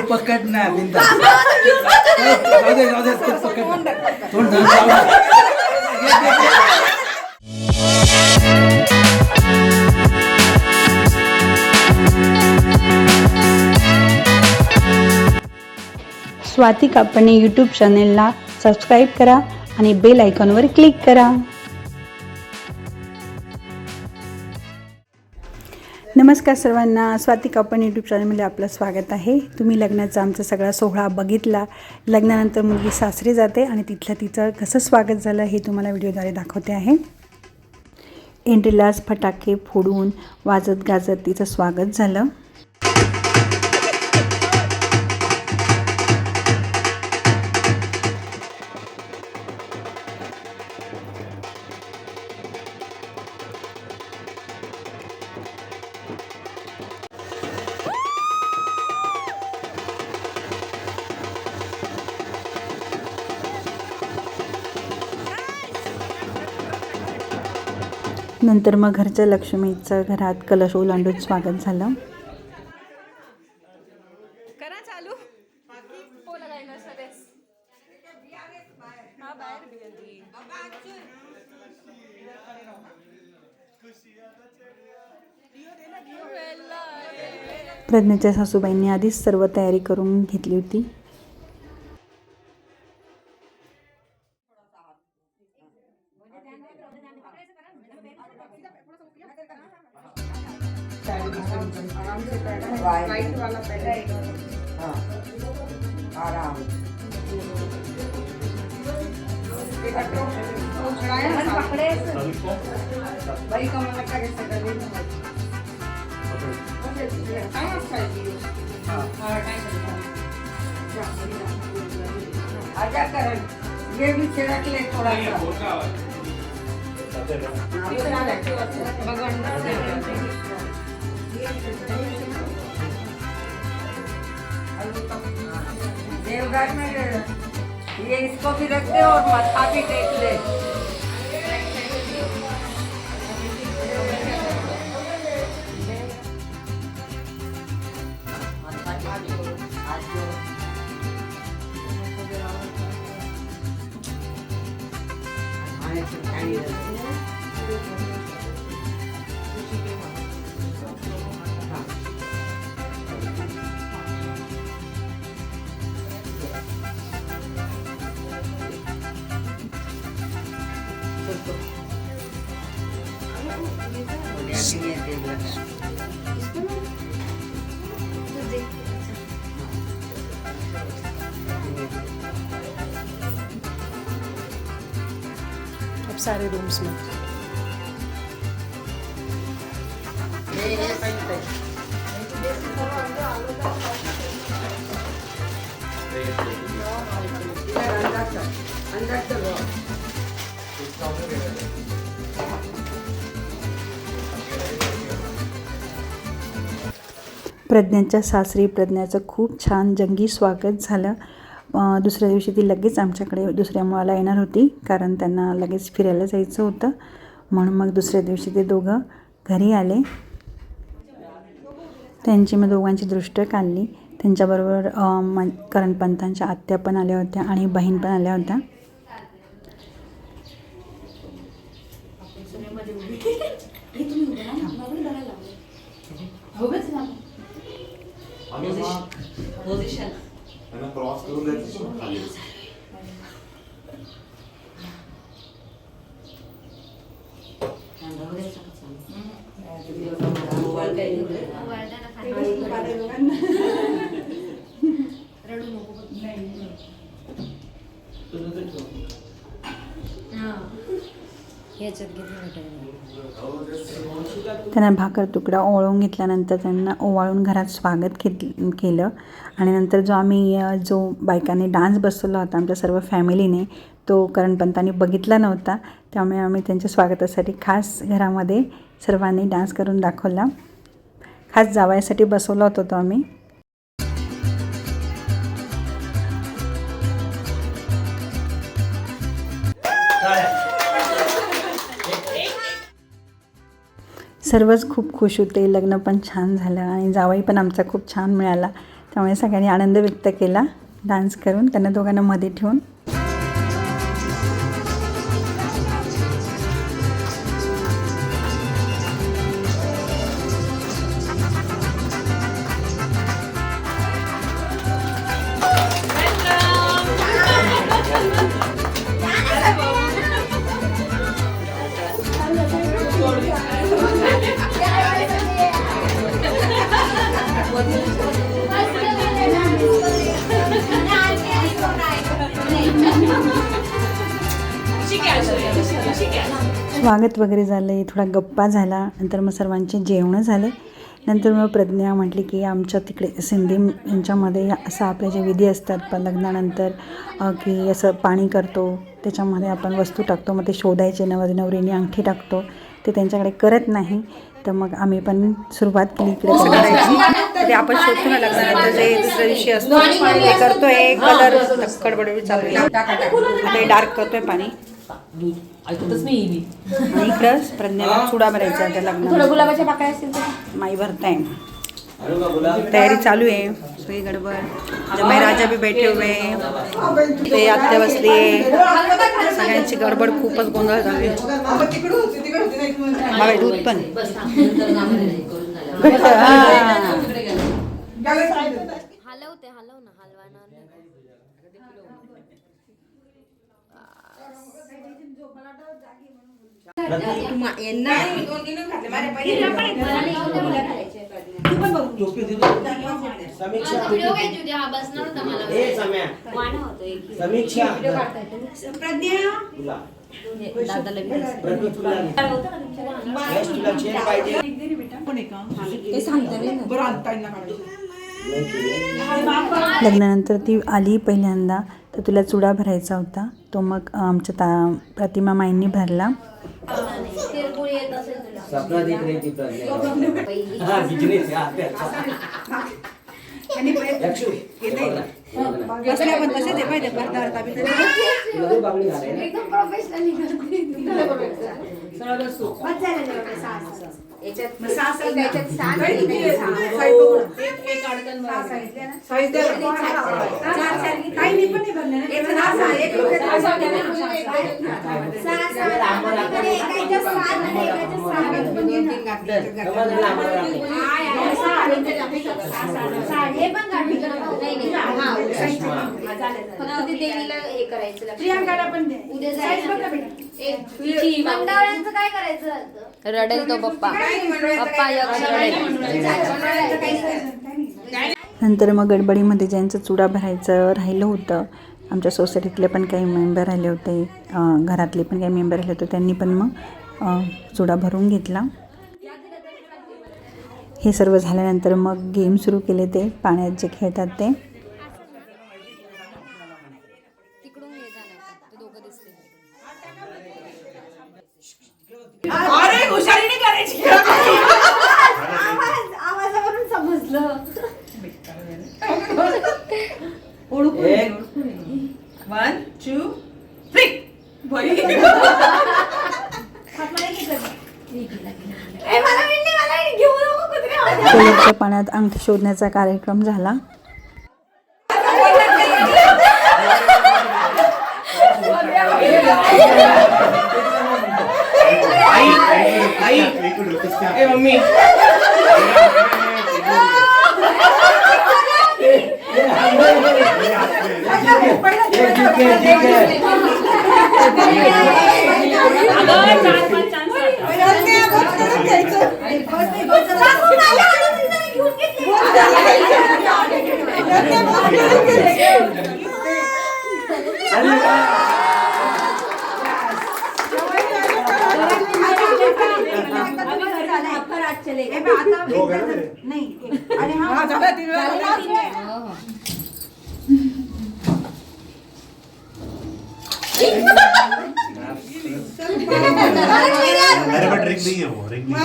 पकड ना बिंदा स्वाती कापणे यूट्यूब चॅनेलला सबस्क्राईब करा आणि बेल आयकॉनवर क्लिक करा. नमस्कार सर्वांना, स्वाती कापणे यूट्यूब चॅनलमध्ये आपलं स्वागत आहे. तुम्ही लग्नाचा आमचा सगळा सोहळा बघितला. लग्नानंतर मुलगी सासरी जाते आणि तिचं कसं स्वागत झालं हे तुम्हाला व्हिडिओद्वारे दाखवते आहे. एंट्रीलाच फटाके फोडून वाजत गाजत तिचं स्वागत झालं. नंतर मग घरच्या लक्ष्मीचं घरात कलश ओलांडून स्वागत झालं. करा चालू पोला गायला सरेस हा बाहेर बिगंदी प्रज्ञाच्या सासूबाईंनी आधीच सर्व तयारी करून घेतली होती. वाइट वाला पहले आराम पकड़े भाई का मन करे सगळे आजा करण ये भी छिड़क ले थोड़ा सा देवघर में ये इसको भी रख दे और माथा भी टेक ले. अब सारे रूम्स में अंदर चलो. प्रज्ञाच्या सासरी प्रज्ञाचं खूप छान जंगी स्वागत झालं. दुसऱ्या दिवशी ती लगेच आमच्याकडे दुसऱ्या मुलाला येणार होती, कारण त्यांना लगेच फिरायला जायचं होतं. म्हणून मग दुसऱ्या दिवशी ते दोघं घरी आले. त्यांची मग दोघांची दृष्ट काढली. त्यांच्याबरोबर करणपंतांच्या आत्या पण आल्या होत्या आणि बहीण पण आल्या होत्या. पोझिशन आणि क्रॉस करून द्यायचं खाली. त्यांना भाकर तुकडा ओवाळून घेतल्यानंतर त्यांना ओवाळून घरात स्वागत केलं. आणि नंतर जो बायकांनी डान्स बसवला होता आमच्या सर्व फॅमिलीने, तो करणपंतांनी बघितला नव्हता. त्यामुळे आम्ही त्यांच्या स्वागतासाठी खास घरामध्ये सर्वांनी डान्स करून दाखवला. खास जावयासाठी बसवला होता तो आम्ही. सर्वच खूप खुश होते. लग्न पण छान झालं आणि जावई पण आमचा खूप छान मिळाला. त्यामुळे सगळ्यांनी आनंद व्यक्त केला डान्स करून, त्यांना दोघांना मध्ये ठेवून. स्वागत वगैरे झालं, थोडा गप्पा झाला. नंतर मग सर्वांचे जेवणं झाले. नंतर मग प्रज्ञा म्हटली की आमच्या तिकडे सिंधी यांच्यामध्ये असं आपले जे विधी असतात पण लग्नानंतर की असं पाणी करतो, त्याच्यामध्ये आपण वस्तू टाकतो, मग ते शोधायचे. नवरीने अंगठी टाकतो, ते त्यांच्याकडे करत नाही. तर मग आम्ही पण सुरुवात केली इकडे करायची. ते आपण शोधतो ना लग्नानंतर जे दुसऱ्या दिवशी असतो ते करतोय. कलर कडबड चालू आहे, आता डार्क करतोय पाणी. ऐकतच नाही आणि इकडं प्रज्ञाला चुडा भरायचा त्या लग्नात. गुलाबाच्या पाकळ्या असतील तर माई भरताय, तयारी चालू आहे. सगळी गडबड. जमाई राजा भी बैठे हुए हैं, ते आत्या बसली आहे. सगळ्यांची गडबड, खूपच गोंधळ झाली. बाबा दूध पण हलवते हलव ना हलवाणार नाही. लग्नानंतर ती आली पहिल्यांदा, तर तुला चुडा भरायचा होता. तो मग आमच्या प्रतिमा माईंनी भरला. सपना देख रही थी प्रज्ञा. हाँ बिजनेस काय करायचं. रडेल तो पप्पा नंतर मग गडबडीमध्ये ज्यांचं चुडा भरायचं राहिलं होतं, आमच्या सोसायटीतले पण काही मेंबर राहिले होते, घरातले पण काही मेंबर राहिले होते, त्यांनी पण मग चुडा भरून घेतला. हे सर्व झाल्यानंतर मग गेम सुरू केले, ते पाण्यात जे खेळतात ते. तिकडून हे झालं ते दोघं दिसते. अरे हुशारीने करायची. आवाजावरून समजलं. एक 1 2 3 सोलरच्या पाण्यात अंगठी शोधण्याचा कार्यक्रम झाला. मम्मी अरे बट रिंग नहीं है वो रिंग नहीं है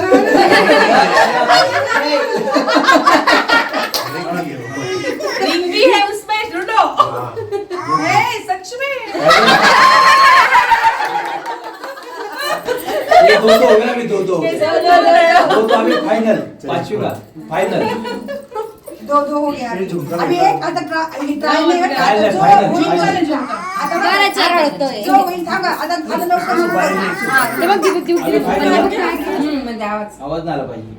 रिंग भी है उसमें लूडो सच में ये दो हो गया अभी दो अभी फाइनल पांचवी का फाइनल दो हो गया अभी एक आता ट्राय नाही जो होईल सांगा आता म्हणजे आवाज आवाज नाही आला पाहिजे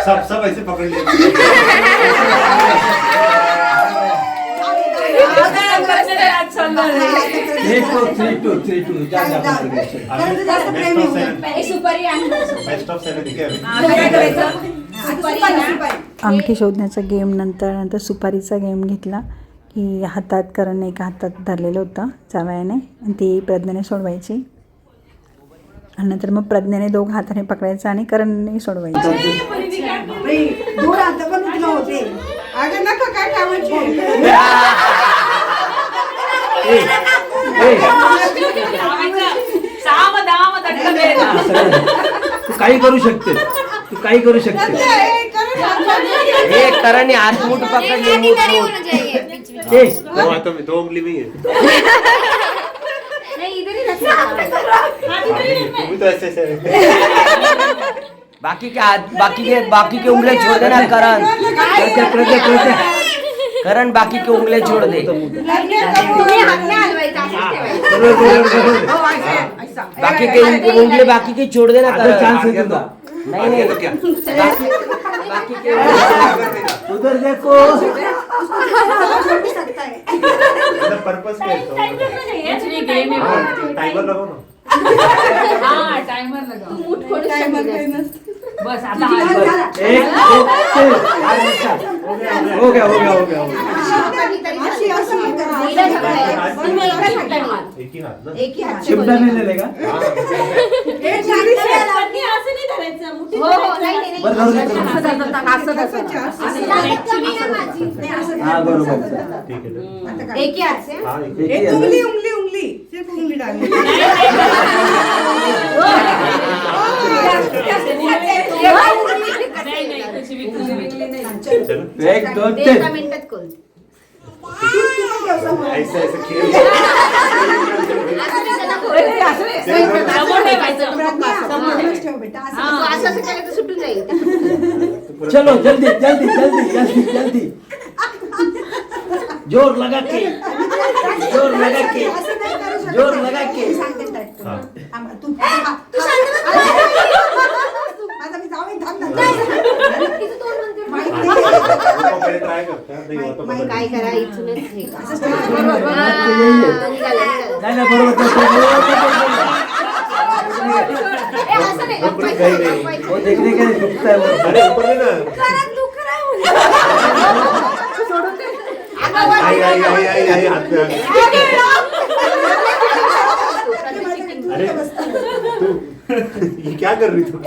सब ऐसे पकड़ लिए थ्री टू बेस्ट ऑफ 7 दिखे अभी अंगठी शोधण्याचा गेम नंतर सुपारीचा गेम घेतला की हातात करण एका हातात धरलेलं होतं चाव्याने आणि ती प्रज्ञाने सोडवायची आणि नंतर मग प्रज्ञाने दोघं हाताने पकडायचं आणि करणने सोडवायचं. दोन हात पण उठलं होते अगं नका काय कामाची तू काही करू शकते हे करण हात मूठ पकडले मूठ तो 2 उंगली में ही है तू भी तो ऐसे बाकी के उंगले छोड़ देना करण करण बाकी के उंगले छोड़ दे बाकी के उंगले बाकी के छोड़ देना करण चांस है तुमका नहीं तो क्या बाकी के उधर देखो पर्पस क्या है टाइमर लगाओ ना टाइमर लगाओ बस आता एक दो तीन हो गया अशी असं एक ही हाथ ना शिमटा नहीं ले लेगा हाँ बरोबर ठीक है एक ही हात से हाँ एक एक ही है. उंगली सिर्फ उंगली डालनी चलो एक दो तीन मिनिटात खोल ऐसे ऐसे खेल असं केलं तर सुटून जाईल चलो जल्दी जोर लगा के हाँ तू आता मी जाऊन थांब ना वो पहले ट्राई करते हैं नहीं हुआ तो पकड़ काय करा इथूनच हे का. नहीं बरोबर वो देखने के लिए दुखता है वो अरे ऊपर नहीं ना आई हाथ पे अरे तू ये क्या कर रही तू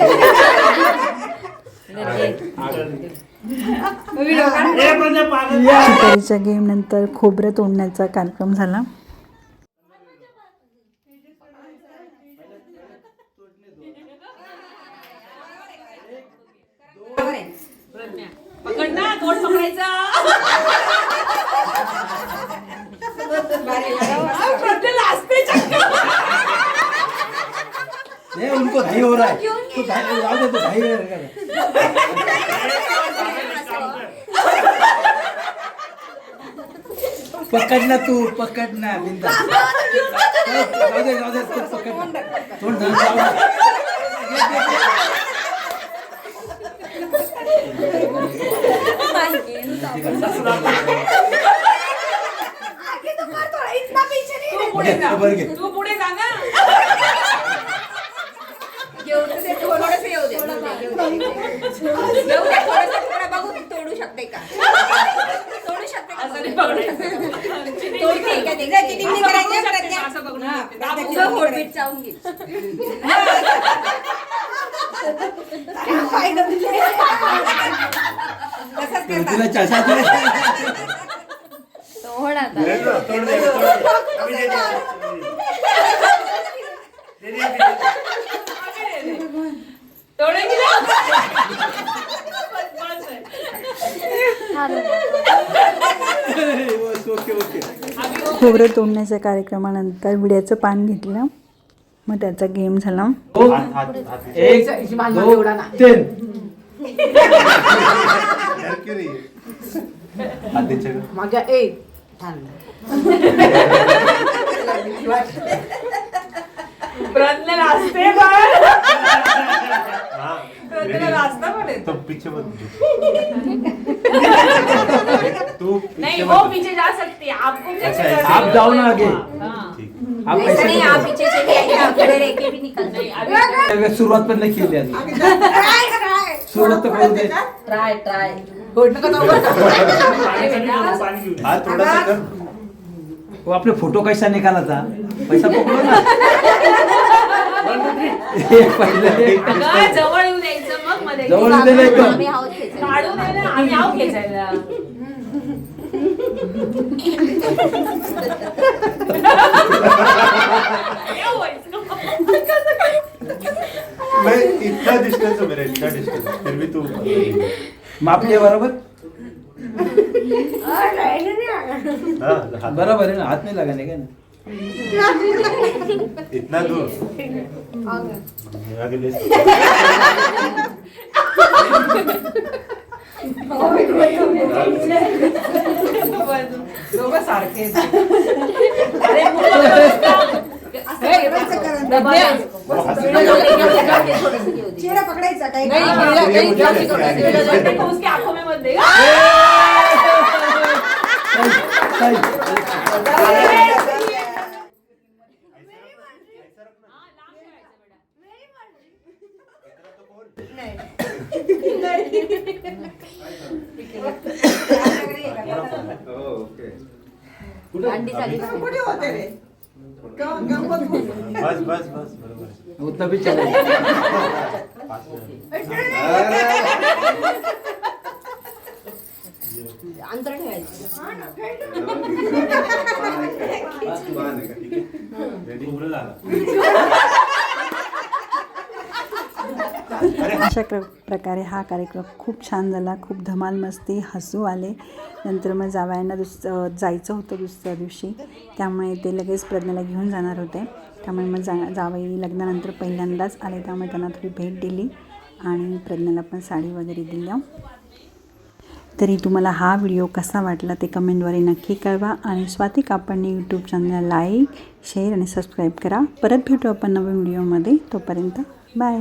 सुपारीच्या गेम नंतर खोबरं तोडण्याचा कार्यक्रम झाला. पकड ना तोंड पकडायचा ये उनको धाई हो रहा है तो धाई रहेगा पकडना तू पकडना बिंदा जाऊ दे तू पकड तोंड धरून जाऊ दे. तू पुढे जा ना तोडू शकते का असं नाही पकडायचं असं बघून होडपीट चावून घे तुला चषा दे तोड आता तोड़ दे अभी दे दे डोळे गेले. ओके. खोबरं तोडण्याच्या कार्यक्रमानंतर विड्याचं पान घेतलं, मग त्याचा गेम झाला. हात हात हात 1 2 3. Mercury. हात द्यायचे का? माझ्या एक प्रज्ञा नाचते पण. हा. प्रज्ञाला नाचता पण येतं. तो पीछे मत तू नहीं वो पीछे जा सकती है, आपको कैसे अच्छा, करना आप है? जाओ ना आगे. हाँ. ठीक. आप ऐसा नहीं आप कैसे पीछे चले आइए, आप खड़े रह के भी निकल नहीं, जाइए. अभी सुरुवात पण नाही केली अजून. सुरुवात तर करू दे. Try try. हात थोडासा कर. वो आपने फोटो कैसा निकाला था पैसा पकडो ना. पहिले अगं, जवळ येऊ द्यायचं मग मध्ये जवळ येऊ दे एकदम. आम्ही आहोत खेचायला. काढू दे ना, आम्ही आहो खेचायला. क्या हुआ इसको? मैं इतना डिस्टेंस है मेरा, इतना डिस्टेंस फिर भी तू माप लिया बरोबर. हाँ, हाथ बरोबर है ना, हाथ नहीं लगाने का ना. इतना दूर आगे ले. दोघं सारखे आहेत. अरे मुलं चेहरा पकडायचा काय देखो उसके आंखों में मत देगा. अंडी झाली का? कुठे होते रे बस बस बस बरोबर. उतना भी चलेगा. 5 मिनिट. अंतर ठेवायचं. रेडी उभं झाला. अशा प्रकारे हा कार्यक्रम खूप छान झाला. खूप धमाल मस्ती, हसू आले. नंतर मग जावयांना जायचं होतं दुसऱ्या दिवशी, त्यामुळे ते लगेच प्रज्ञाला घेऊन जाणार होते. त्यामुळे मग जावई लग्नानंतर पहिल्यांदाच आले, त्यामुळे त्यांना थोडी भेट दिली आणि प्रज्ञाला पण साडी वगैरे दिल्या. तरी तुम्हाला हा व्हिडिओ कसा वाटला ते कमेंटद्वारे नक्की कळवा आणि स्वाती कापडणे यूट्यूब चॅनलला लाईक, शेअर आणि सबस्क्राईब करा. परत भेटू आपण नवीन व्हिडिओमध्ये. तोपर्यंत बाय.